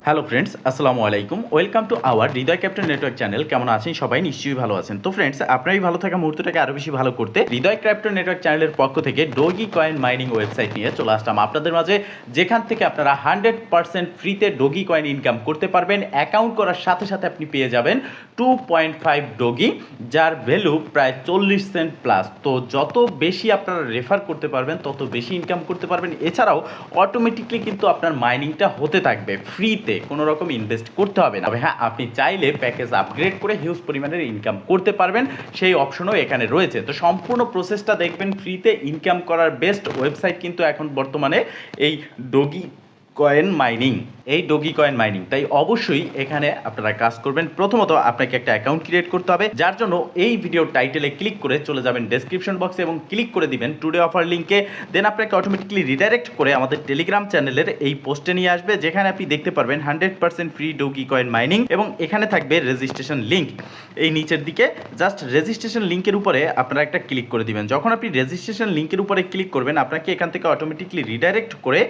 Hello friends, আসসালামু আলাইকুম। Welcome to our Hridoy captain network channel. কেমন আছেন সবাই? নিশ্চয়ই ভালো আছেন। তো ফ্রেন্ডস, আপনারই ভালো থাকা মুহূর্তটাকে আরও বেশি ভালো করতে হৃদয় ক্যাপ্টেন নেটওয়ার্ক চ্যানেলের পক্ষ থেকে ডোগি কয়েন মাইনিং ওয়েবসাইট নিয়ে চলে আসলাম আপনাদের মাঝে, যেখান থেকে আপনারা 100% ফ্রিতে ডোগি কয়েন ইনকাম করতে পারবেন। অ্যাকাউন্ট করার সাথে সাথে আপনি পেয়ে যাবেন 2.5 ডোগি, যার ভ্যালু প্রায় 40 সেন্ট প্লাস। তো যত বেশি আপনারা রেফার করতে পারবেন তত বেশি ইনকাম করতে পারবেন। এছাড়াও অটোমেটিকলি কিন্তু আপনার মাইনিংটা হতে থাকবে ফ্রিতে, কোনো রকম ইনভেস্ট করতে হবে না। তবে হ্যাঁ, আপনি চাইলে প্যাকেজ আপগ্রেড করে হিউজ পরিমাণের ইনকাম করতে পারবেন, সেই অপশনও এখানে রয়েছে। তো সম্পূর্ণ প্রসেসটা দেখবেন। ফ্রিতে ইনকাম করার বেস্ট ওয়েবসাইট কিন্তু এখন বর্তমানে এই ডোগি কয়েন মাইনিং, এই ডোগি কয়েন মাইনিং। তাই অবশ্যই এখানে আপনারা কাজ করবেন। প্রথমত আপনাকে একটা অ্যাকাউন্ট ক্রিয়েট করতে হবে, যার জন্য এই ভিডিও টাইটেলে ক্লিক করে চলে যাবেন ডেসক্রিপশন বক্সে এবং ক্লিক করে দিবেন টুডে অফার লিঙ্কে। দেন আপনাকে অটোমেটিকলি রিডাইরেক্ট করে আমাদের টেলিগ্রাম চ্যানেলের এই পোস্টে নিয়ে আসবে, যেখানে আপনি দেখতে পারবেন 100% ফ্রি ডোগি কয়েন মাইনিং এবং এখানে থাকবে রেজিস্ট্রেশন লিঙ্ক। এই নিচের দিকে জাস্ট রেজিস্ট্রেশন লিঙ্কের উপরে আপনারা একটা ক্লিক করে দিবেন। যখন আপনি রেজিস্ট্রেশন লিঙ্কের উপরে ক্লিক করবেন, আপনাকে এখান থেকে অটোমেটিকলি রিডাইরেক্ট করে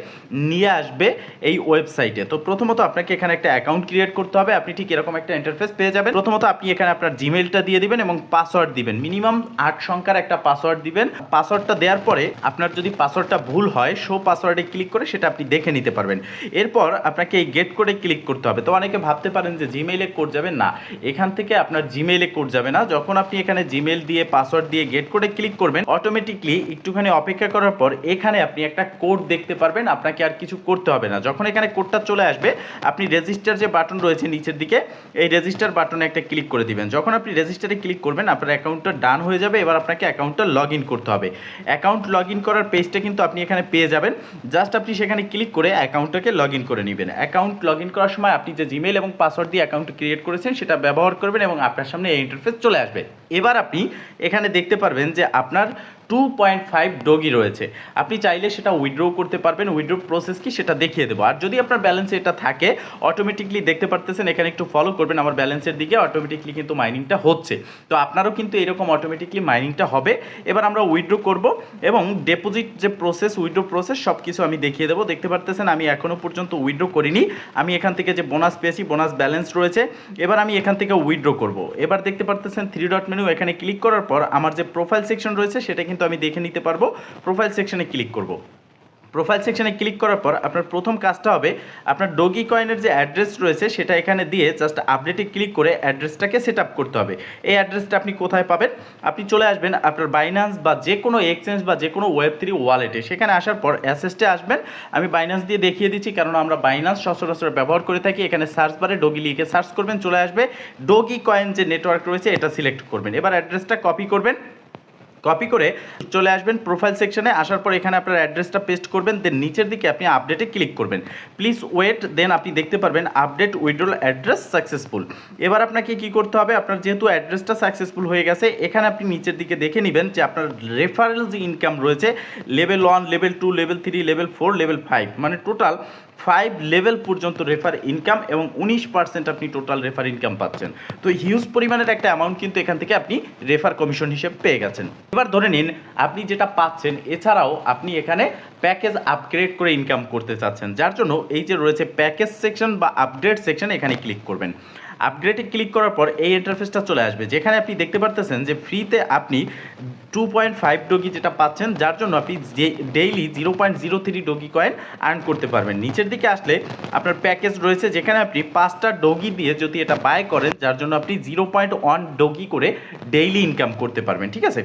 নিয়ে আসবে এই ওয়েবসাইটে। তো প্রথমত আপনাকে এখানে একটা অ্যাকাউন্ট ক্রিয়েট করতে হবে। আপনি ঠিক এরকম একটা ইন্টারফেস পেয়ে যাবেন। প্রথমত আপনি এখানে আপনার জিমেইলটা দিয়ে দিবেন এবং পাসওয়ার্ড দিবেন। মিনিমাম 8 সংখ্যার একটা পাসওয়ার্ড দিবেন। পাসওয়ার্ডটা দেওয়ার পরে আপনার যদি পাসওয়ার্ডটা ভুল হয়, শো পাসওয়ার্ডে ক্লিক করে সেটা আপনি দেখে নিতে পারবেন। এরপর আপনাকে এই গেট কোডে ক্লিক করতে হবে। তো অনেকে ভাবতে পারেন যে জিমেইলে কোড যাবে, না, এখান থেকে আপনার জিমেইলে কোড যাবে না। যখন আপনি এখানে জিমেইল দিয়ে পাসওয়ার্ড দিয়ে গেট কোডে ক্লিক করবেন, অটোমেটিকলি একটুখানি অপেক্ষা করার পর এখানে আপনি একটা কোড দেখতে পারবেন। আপনাকে আর কিছু করতে হবে না। যখন এখানে কোডটা চলে আসবে, আপনি রেজিস্টার যে বাটন রয়েছে নিচের দিকে, এই রেজিস্টার বাটনে একটা ক্লিক করে দিবেন। যখন আপনি রেজিস্টারে ক্লিক করবেন, আপনার অ্যাকাউন্টটা ডান হয়ে যাবে। এবার আপনাকে অ্যাকাউন্টটা লগ ইন করতে হবে। অ্যাকাউন্ট লগ ইন করার পেজটা কিন্তু আপনি এখানে পেয়ে যাবেন। জাস্ট আপনি সেখানে ক্লিক করে অ্যাকাউন্টটাকে লগ ইন করে নেবেন। অ্যাকাউন্ট লগ ইন করার সময় আপনি যে জিমেইল এবং পাসওয়ার্ড দিয়ে অ্যাকাউন্ট ক্রিয়েট করেছেন সেটা ব্যবহার করবেন এবং আপনার সামনে এই ইন্টারফেস চলে আসবে। এবার আপনি এখানে দেখতে পারবেন যে আপনার 2.5 ডোগি রয়েছে। আপনি চাইলে সেটা উইথড্র করতে পারবেন। উইথড্র প্রসেস কি সেটা দেখিয়ে দেবো। আর যদি আপনার ব্যালেন্স এটা থাকে, অটোমেটিকলি দেখতে পারতেছেন, এখানে একটু ফলো করবেন আমার ব্যালেন্সের দিকে, অটোমেটিকলি কিন্তু মাইনিংটা হচ্ছে। তো আপনারও কিন্তু এরকম অটোমেটিকলি মাইনিংটা হবে। এবার আমরা উইথড্র করব এবং ডিপোজিট যে প্রসেস, উইথড্র প্রসেস সব কিছু আমি দেখিয়ে দেবো। দেখতে পারতেছেন আমি এখনও পর্যন্ত উইথড্র করিনি। আমি এখান থেকে যে বোনাস পেয়েছি, বোনাস ব্যালেন্স রয়েছে। এবার আমি এখান থেকে উইথড্র করব। এবার দেখতে পারতেছেন 3 ডট মেনু, এখানে ক্লিক করার পর আমার যে প্রোফাইল সেকশন রয়েছে সেটা কিন্তু আমি দেখে নিতে পারবো। প্রোফাইল সেকশনে ক্লিক করব। প্রোফাইল সেকশনে ক্লিক করার পর আপনার প্রথম কাজটা হবে, আপনার ডোগি কয়েনের যে অ্যাড্রেস রয়েছে সেটা এখানে দিয়ে জাস্ট আপডেটে ক্লিক করে অ্যাড্রেসটাকে সেট আপ করতে হবে। এই অ্যাড্রেসটা আপনি কোথায় পাবেন? আপনি চলে আসবেন আপনার বাইন্যান্স বা যে কোনো এক্সচেঞ্জ বা যে কোনো ওয়েব3 ওয়ালেটে। সেখানে আসার পর অ্যাসেসটে আসবেন। আমি বাইন্যান্স দিয়ে দেখিয়ে দিচ্ছি, কারণ আমরা বাইন্যান্স সচরাচর ব্যবহার করে থাকি। এখানে সার্চ বারে ডোগি লিখে সার্চ করবেন, চলে আসবে। ডোগি কয়েন যে নেটওয়ার্ক রয়েছে এটা সিলেক্ট করবেন। এবার অ্যাড্রেসটা কপি করবেন। কপি করে চলে আসবেন প্রোফাইল সেকশনে। আসার পর এখানে আপনার অ্যাড্রেসটা পেস্ট করবেন। দেন নিচের দিকে আপনি আপডেটে ক্লিক করবেন। Please wait. দেন আপনি দেখতে পারবেন আপডেট উইথড্রল অ্যাড্রেস সাকসেসফুল। এবার আপনাকে কি করতে হবে? আপনার যেহেতু অ্যাড্রেসটা সাকসেসফুল হয়ে গেছে, এখানে আপনি নিচের দিকে দেখে নেবেন যে আপনার রেফারেল যে ইনকাম রয়েছে, level 1, level 2, level 3, level 4, level 5, মানে টোটাল 5 লেভেল পর্যন্ত রেফার ইনকাম এবং 19% আপনি টোটাল রেফার ইনকাম পাচ্ছেন। তো হিউজ পরিমাণের একটা অ্যামাউন্ট কিন্তু এখান থেকে আপনি রেফার কমিশন হিসেবে পেয়ে গেছেন। এবার ধরে নিন আপনি যেটা পাচ্ছেন, এছাড়াও আপনি এখানে প্যাকেজ আপগ্রেড করে ইনকাম করতে চাচ্ছেন, যার জন্য এই যে রয়েছে প্যাকেজ সেকশন বা আপডেট সেকশন, এখানে ক্লিক করবেন। আপগ্রেডে ক্লিক করার পর এই ইন্টারফেসটা চলে আসবে, যেখানে আপনি দেখতে পারতেছেন যে ফ্রিতে আপনি 2.5 ডোগি যেটা পাচ্ছেন, যার জন্য আপনি ডেইলি 0.03 ডোগি কয়েন আর্ন করতে পারবেন। নিচের দিকে আসলে আপনার প্যাকেজ রয়েছে, যেখানে আপনি 5টা ডোগি দিয়ে যদি এটা বাই করেন, যার জন্য আপনি 0.1 ডোগি করে ডেইলি ইনকাম করতে পারবেন। ঠিক আছে।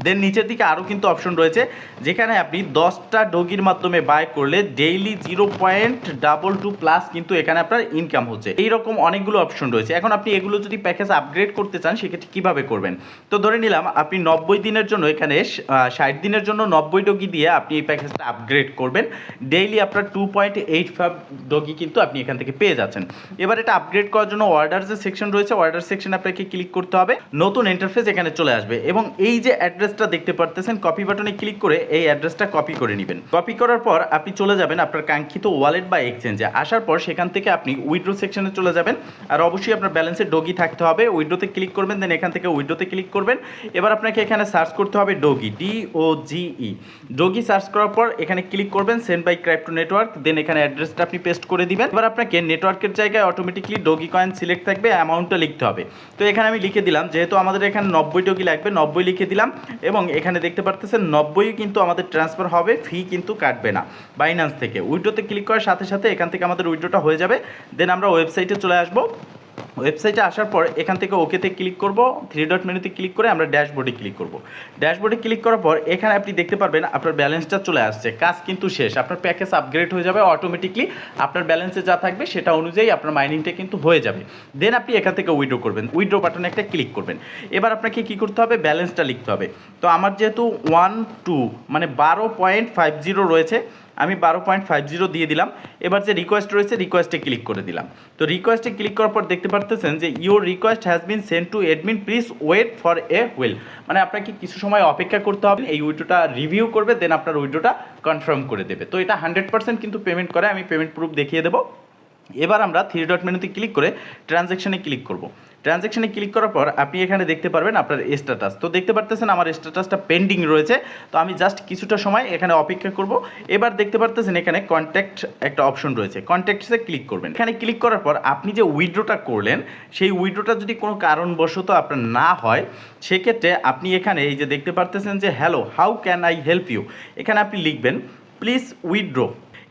দেন নিচের দিকে আরও কিন্তু অপশন রয়েছে, যেখানে আপনি 10টা ডোগির মাধ্যমে বাই করলে ডেইলি 0.22 প্লাস কিন্তু এখানে আপনার ইনকাম হচ্ছে। এইরকম অনেকগুলো অপশন রয়েছে। এখন আপনি এগুলো যদি প্যাকেজ আপগ্রেড করতে চান, সেক্ষেত্রে কীভাবে করবেন? তো ধরে নিলাম আপনি 90 দিনের জন্য, এখানে 60 দিনের জন্য 90 ডোগি দিয়ে আপনি এই প্যাকেজটা আপগ্রেড করবেন। ডেইলি আপনার 2.85 ডোগি কিন্তু আপনি এখান থেকে পেয়ে যাচ্ছেন। এবার এটা আপগ্রেড করার জন্য অর্ডার যে সেকশন রয়েছে, অর্ডার সেকশনে আপনাকে ক্লিক করতে হবে। নতুন ইন্টারফেস এখানে চলে আসবে এবং এই যে অ্যাড্রেস অ্যাড্রেসটা দেখতে পারতেছেন, কপি বাটনে ক্লিক করে এই অ্যাড্রেসটা কপি করে নেবেন। কপি করার পর আপনি চলে যাবেন আপনার কাঙ্ক্ষিত ওয়ালেট বা এক্সচেঞ্জে। আসার পর সেখান থেকে আপনি উইথড্র সেকশনে চলে যাবেন। আর অবশ্যই আপনার ব্যালেন্সে ডগি থাকতে হবে। উইথড্রোতে ক্লিক করবেন, দেন এখান থেকে উইথড্রোতে ক্লিক করবেন। এবার আপনাকে এখানে সার্চ করতে হবে ডগি, DOGE। ডগি সার্চ করার পর এখানে ক্লিক করবেন সেন্ড বাই ক্রাইপ্টো নেটওয়ার্ক, দেন এখানে অ্যাড্রেসটা আপনি পেস্ট করে দিবেন। এবার আপনাকে নেটওয়ার্কের জায়গায় অটোমেটিকলি ডগি কয়েন সিলেক্ট থাকবে, অ্যামাউন্টটা লিখতে হবে। তো এখানে আমি লিখে দিলাম, যেহেতু আমাদের এখানে 90 ডগি লাগবে, 90 লিখে দিলাম। এবং এখানে দেখতে পারতেছেন 90 কিন্তু আমাদের ট্রান্সফার হবে, ফি কিন্তু কাটবে না বাইন্যান্স থেকে। উইথড্রোতে ক্লিক করার সাথে সাথে এখান থেকে আমাদের উইথড্রোটা হয়ে যাবে। দেন আমরা ওয়েবসাইটে চলে আসবো। ওয়েবসাইটে আসার পর এখান থেকে ওকেতে ক্লিক করব, 3 ডট মেনুতে ক্লিক করে আমরা ড্যাশবোর্ডে ক্লিক করব। ড্যাশবোর্ডে ক্লিক করার পর এখানে আপনি দেখতে পারবেন আপনার ব্যালেন্সটা চলে আসছে, কাজ কিন্তু শেষ। আপনার প্যাকেজ আপগ্রেড হয়ে যাবে অটোমেটিকলি, আপনার ব্যালেন্সে যা থাকবে সেটা অনুযায়ী আপনার মাইনিংটা কিন্তু হয়ে যাবে। দেন আপনি এখান থেকে উইথড্র করবেন, উইথড্র বাটনে একটা ক্লিক করবেন। এবার আপনাকে কি করতে হবে, ব্যালেন্সটা লিখতে হবে। তো আমার যেহেতু 12 মানে 12.50 রয়েছে, আমি 12.50 দিয়ে দিলাম। এবার যে রিকোয়েস্ট রয়েছে রিকোয়েস্টে ক্লিক করে দিলাম। তো রিকোয়েস্টে ক্লিক করার পর দেখতে পারতেছেন যে your request has been send to admin, please wait for a while. মানে আপনাকে কিছু সময় অপেক্ষা করতে হবে, এই উইড্রোটা রিভিউ করবে, দেন আপনার উইড্রোটা কনফার্ম করে দেবে। তো এটা 100% কিন্তু পেমেন্ট করে, আমি পেমেন্ট প্রুফ দেখিয়ে দেবো। এবার আমরা 3 ডট মেনুতে ক্লিক করে ট্রানজ্যাকশনে ক্লিক করব। ট্রানজ্যাকশনে ক্লিক করার পর আপনি এখানে দেখতে পারবেন আপনার স্ট্যাটাস। তো দেখতে পারতেছেন আমার স্ট্যাটাসটা পেন্ডিং রয়েছে। তো আমি জাস্ট কিছুটা সময় এখানে অপেক্ষা করব। এবার দেখতে পারতেছেন এখানে কন্ট্যাক্ট একটা অপশন রয়েছে, কন্ট্যাক্টসে ক্লিক করবেন। এখানে ক্লিক করার পর আপনি যে উইথড্রটা করলেন সেই উইথড্রটা যদি কোনো কারণবশত আপনার না হয়, সেক্ষেত্রে আপনি এখানে এই যে দেখতে পারতেছেন যে hello how can I help you, এখানে আপনি লিখবেন প্লিজ উইথড্র।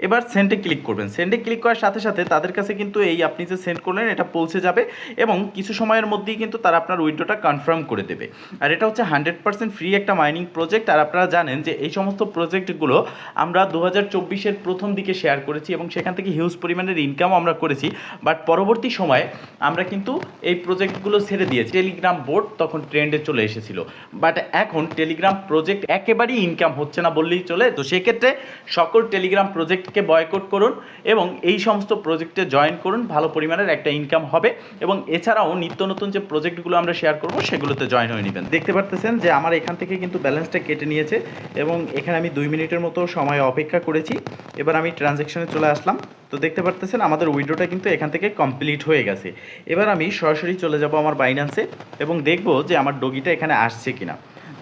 এবার সেন্ডে ক্লিক করবেন। সেন্ডে ক্লিক করার সাথে সাথে তাদের কাছে কিন্তু এই আপনি যে সেন্ড করলেন এটা পৌঁছে যাবে এবং কিছু সময়ের মধ্যেই কিন্তু তারা আপনার উইথড্রটা কনফার্ম করে দেবে। আর এটা হচ্ছে 100% ফ্রি একটা মাইনিং প্রজেক্ট। আর আপনারা জানেন যে এই সমস্ত প্রজেক্টগুলো আমরা 2024-এর প্রথম দিকে শেয়ার করেছি এবং সেখান থেকে হিউজ পরিমাণের ইনকামও আমরা করেছি। বাট পরবর্তী সময়ে আমরা কিন্তু এই প্রজেক্টগুলো ছেড়ে দিয়েছি। টেলিগ্রাম বোর্ড তখন ট্রেন্ডে চলে এসেছিল, বাট এখন টেলিগ্রাম প্রজেক্ট একেবারেই ইনকাম হচ্ছে না বললেই চলে। তো সেক্ষেত্রে সকল টেলিগ্রাম প্রজেক্টকে বয়কট করুন এবং এই সমস্ত প্রজেক্টে জয়েন করুন, ভালো পরিমাণের একটা ইনকাম হবে। এবং এছাড়াও নিত্য নতুন যে প্রজেক্টগুলো আমরা শেয়ার করব সেগুলোতে জয়েন হয়ে নেবেন। দেখতে পারতেছেন যে আমার এখান থেকে কিন্তু ব্যালেন্সটা কেটে নিয়েছে এবং এখানে আমি 2 মিনিটের মতো সময় অপেক্ষা করেছি। এবার আমি ট্রানজ্যাকশনে চলে আসলাম। তো দেখতে পারতেছেন আমাদের উইথড্রটা কিন্তু এখান থেকে কমপ্লিট হয়ে গেছে। এবার আমি সরাসরি চলে যাব আমার বাইন্যান্সে এবং দেখব যে আমার ডগিটা এখানে আসছে কিনা,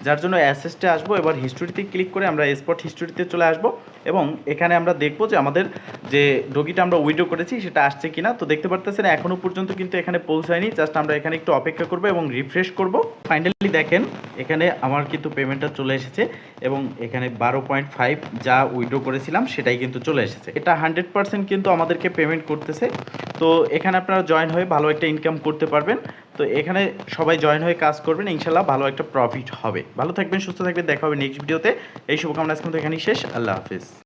যার জন্য অ্যাসেসটে আসবো। এবার হিস্টোরিতে ক্লিক করে আমরা স্পট হিস্টোরিতে চলে আসবো এবং এখানে আমরা দেখবো যে আমাদের যে ডগিটা আমরা উইথড্র করেছি সেটা আসছে কিনা। তো দেখতে পারতেছেন এখনও পর্যন্ত কিন্তু এখানে পৌঁছায়নি, জাস্ট আমরা এখানে একটু অপেক্ষা করবো এবং রিফ্রেশ করব। ফাইনালি দেখেন এখানে আমার কিন্তু পেমেন্টটা চলে এসেছে এবং এখানে 12.5 যা উইথড্র করেছিলাম সেটাই কিন্তু চলে এসেছে। এটা 100% কিন্তু আমাদেরকে পেমেন্ট করতেছে। তো এখানে আপনারা জয়েন হয়ে ভালো একটা ইনকাম করতে পারবেন। তো এখানে সবাই জয়েন হয়ে কাজ করবেন, ইনশাল্লাহ ভালো একটা প্রফিট হবে। ভালো থাকবেন, সুস্থ থাকবেন, দেখা হবে নেক্সট ভিডিওতে। এই শুভকামনা আজকে এখানেই শেষ। আল্লাহ হাফিজ।